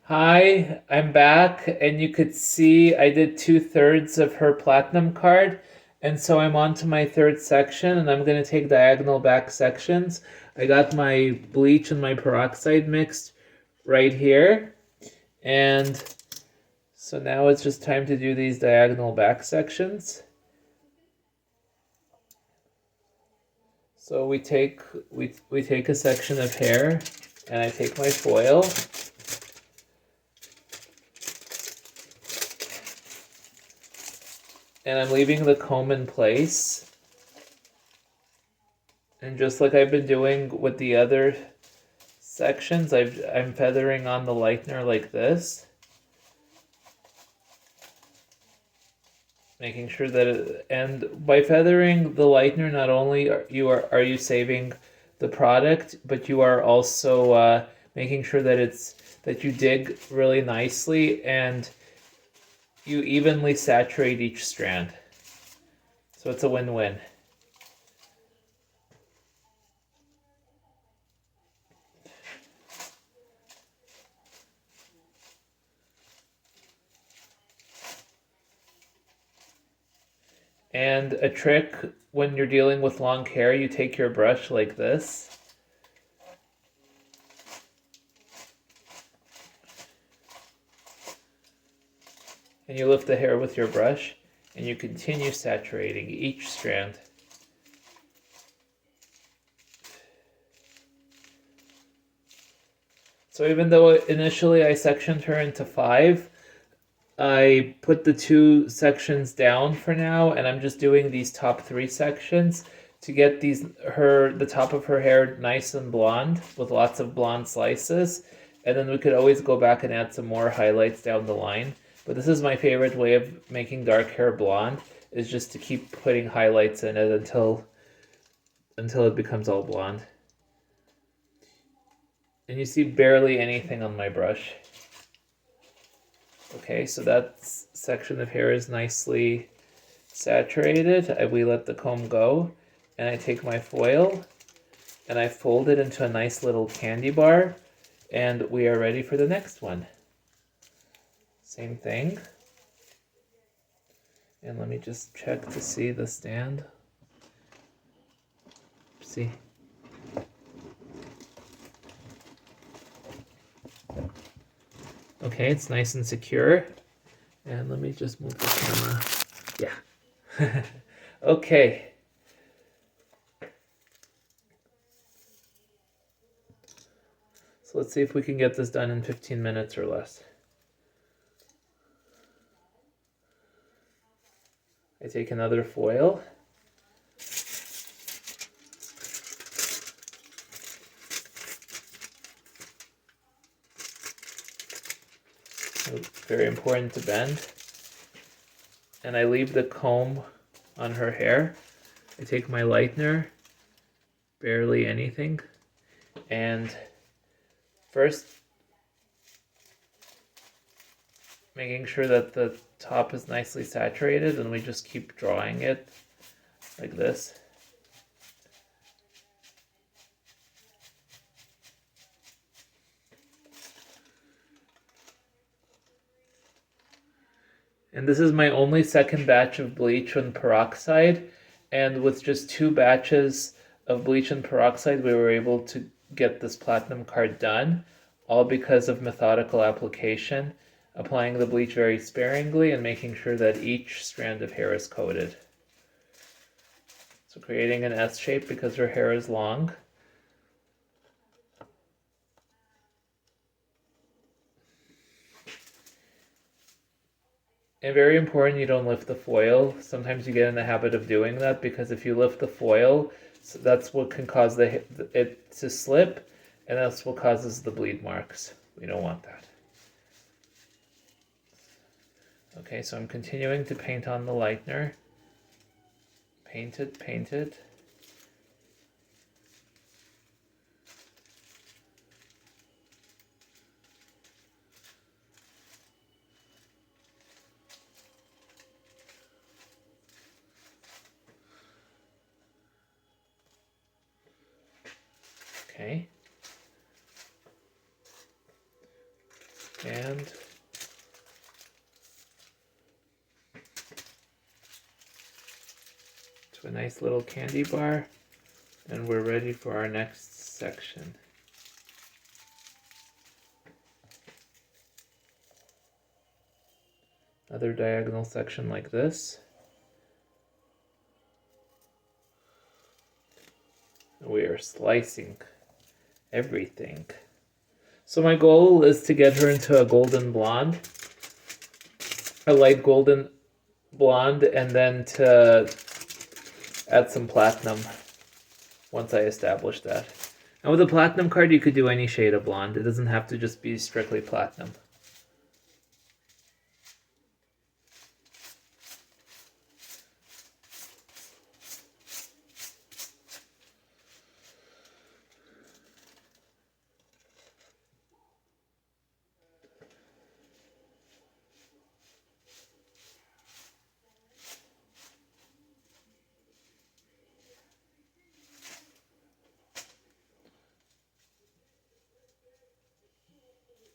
Hi, I'm back, and you could see I did 2/3 of her platinum card, and so I'm on to my third section, and I'm going to take diagonal back sections. I got my bleach and my peroxide mixed right here, and so now it's just time to do these diagonal back sections. So we take a section of hair, and I take my foil. And I'm leaving the comb in place. And just like I've been doing with the other sections, I'm feathering on the lightener like this. Making sure that and by feathering the lightener, not only are you saving the product, but you are also making sure that you dig really nicely and you evenly saturate each strand. So it's a win-win. And a trick when you're dealing with long hair, you take your brush like this. And you lift the hair with your brush, and you continue saturating each strand. So even though initially I sectioned her into 5, I put the 2 sections down for now, and I'm just doing these top 3 sections to get the top of her hair nice and blonde with lots of blonde slices, and then we could always go back and add some more highlights down the line. But this is my favorite way of making dark hair blonde, is just to keep putting highlights in it until it becomes all blonde. And you see barely anything on my brush. Okay, so that section of hair is nicely saturated. We let the comb go, and I take my foil and I fold it into a nice little candy bar, and we are ready for the next one. Same thing. And let me just check to see the stand. See? Okay, it's nice and secure. And let me just move the camera. Yeah. Okay. So let's see if we can get this done in 15 minutes or less. I take another foil. Very important to bend. And I leave the comb on her hair. I take my lightener, barely anything, and first making sure that the top is nicely saturated, and we just keep drawing it like this. And this is my only second batch of bleach and peroxide, and with just 2 batches of bleach and peroxide, we were able to get this platinum card done, all because of methodical application, applying the bleach very sparingly and making sure that each strand of hair is coated. So creating an S shape because her hair is long. And very important, you don't lift the foil. Sometimes you get in the habit of doing that because if you lift the foil, so that's what can cause it to slip, and that's what causes the bleed marks. We don't want that. Okay, so I'm continuing to paint on the lightener. Paint it, paint it. Okay. And to a nice little candy bar, and we're ready for our next section. Another diagonal section like this. We are slicing everything. So my goal is to get her into a golden blonde, a light golden blonde, and then to add some platinum once I establish that. And with a platinum card, you could do any shade of blonde. It doesn't have to just be strictly platinum.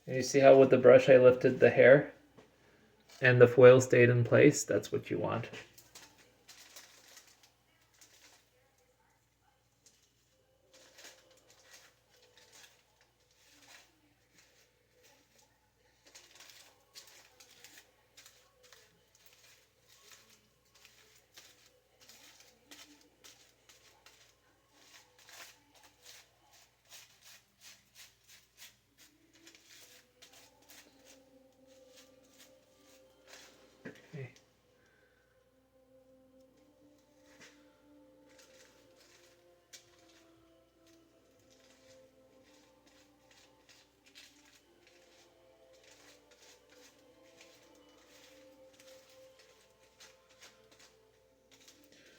And you see how with the brush I lifted the hair and the foil stayed in place? That's what you want. Okay.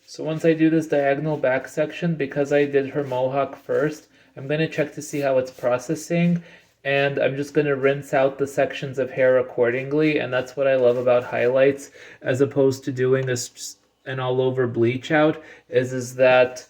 So once I do this diagonal back section, because I did her mohawk first, I'm going to check to see how it's processing, and I'm just going to rinse out the sections of hair accordingly, and that's what I love about highlights as opposed to doing an all over bleach out, is that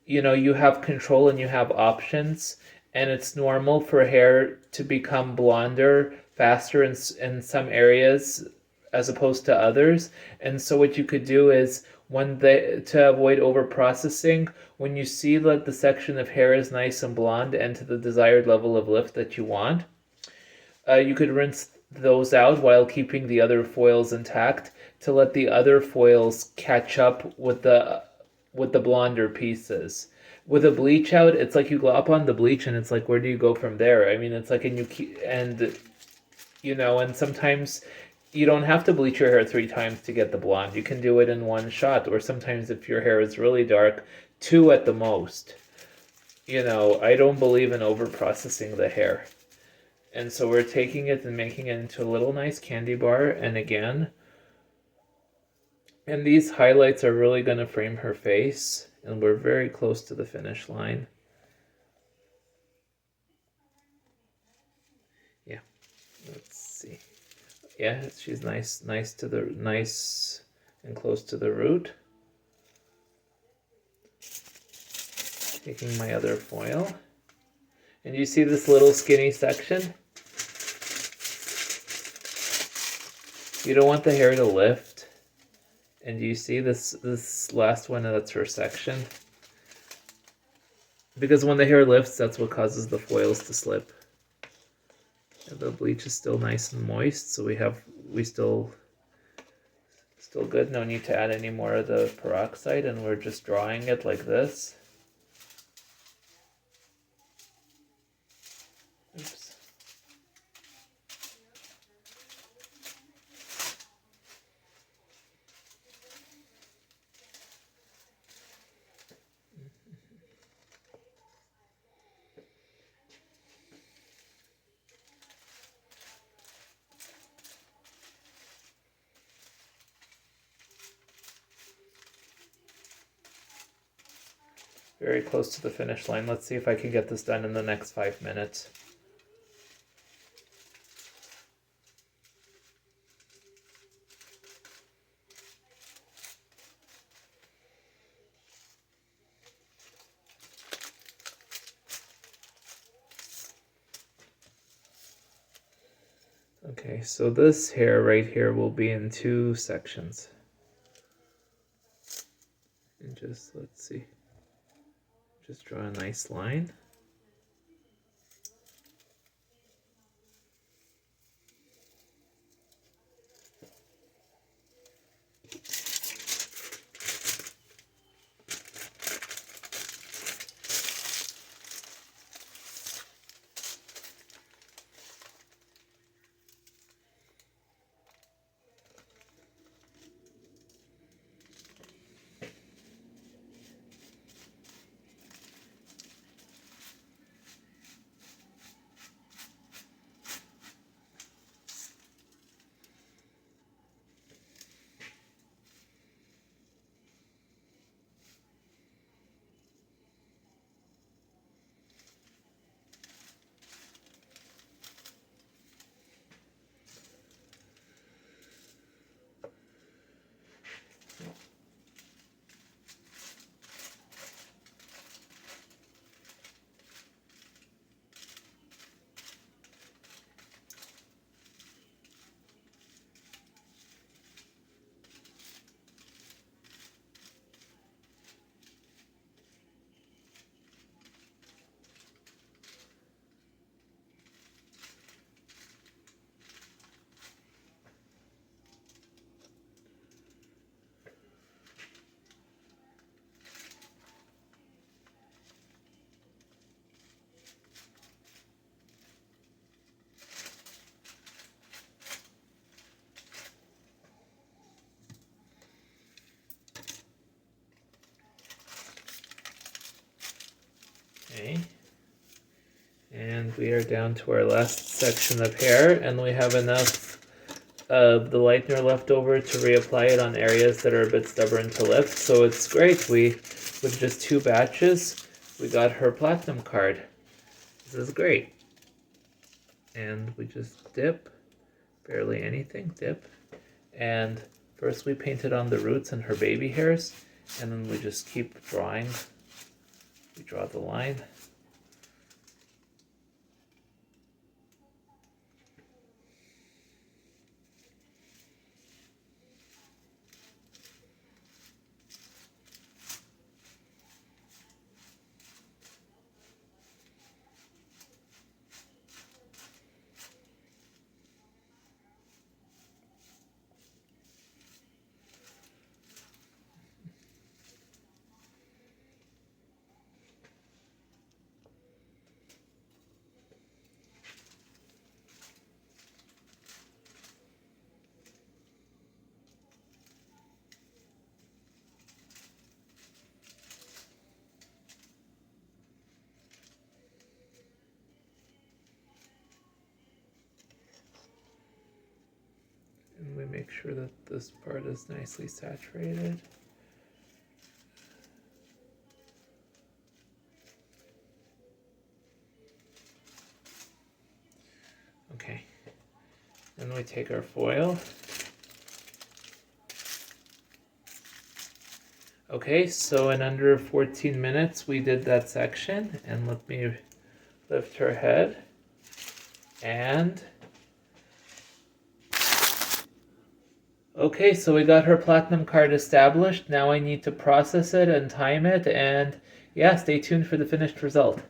you have control and you have options, and it's normal for hair to become blonder faster in some areas as opposed to others. And so what you could do is to avoid over processing, when you see that the section of hair is nice and blonde and to the desired level of lift that you want, you could rinse those out while keeping the other foils intact to let the other foils catch up with the blonder pieces. With a bleach out, it's like you glop on the bleach and it's like, where do you go from there? I mean, it's like, and sometimes you don't have to bleach your hair 3 times to get the blonde. You can do it in one shot, or sometimes if your hair is really dark, 2 at the most. I don't believe in over processing the hair. And so we're taking it and making it into a little nice candy bar, and these highlights are really going to frame her face, and we're very close to the finish line. Yeah, let's see. Yeah, she's nice and close to the root. Taking my other foil. And you see this little skinny section? You don't want the hair to lift. And you see this last one, that's her section? Because when the hair lifts, that's what causes the foils to slip. And the bleach is still nice and moist, so we still good. No need to add any more of the peroxide, and we're just drawing it like this. Oops. Very close to the finish line. Let's see if I can get this done in the next 5 minutes. Okay, so this hair right here will be in 2 sections. And just, let's see, just draw a nice line. Okay. And we are down to our last section of hair, and we have enough of the lightener left over to reapply it on areas that are a bit stubborn to lift. So it's great. With just 2 batches, we got her platinum card. This is great. And we just dip, barely anything, dip. And first we painted on the roots and her baby hairs, and then we just keep drawing. We draw the line. And we make sure that this part is nicely saturated. Okay, then we take our foil. Okay, so in under 14 minutes we did that section, and let me lift her head. And okay, so we got her platinum card established. Now I need to process it and time it, and yeah, stay tuned for the finished result.